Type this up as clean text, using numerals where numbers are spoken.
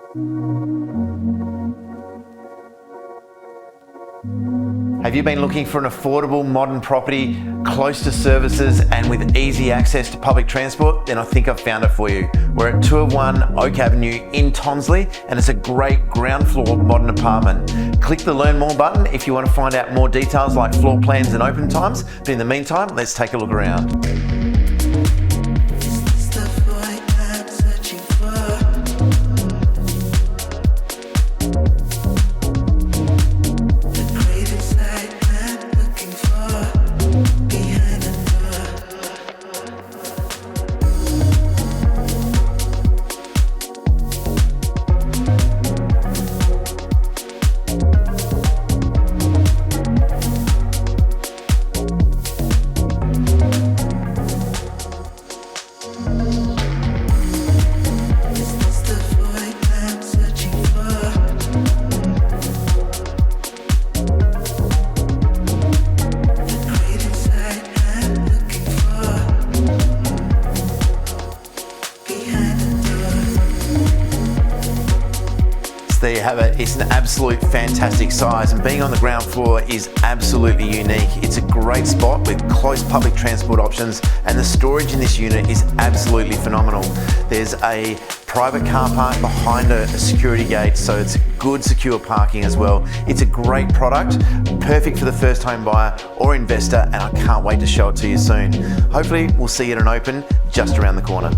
Have you been looking for an affordable modern property close to services and with easy access to public transport? Then I think I've found it for you. We're at 201 Oak Avenue in Tonsley, and it's a great ground floor modern apartment. Click the Learn More button if you want to find out more details like floor plans and open times. But in the meantime, let's take a look around. There you have it. It's an absolute fantastic size, and being on the ground floor is absolutely unique. It's a great spot with close public transport options, and the storage in this unit is absolutely phenomenal. There's a private car park behind a security gate, so it's good secure parking as well. It's a great product, perfect for the first home buyer or investor, and I can't wait to show it to you soon. Hopefully we'll see it in open just around the corner.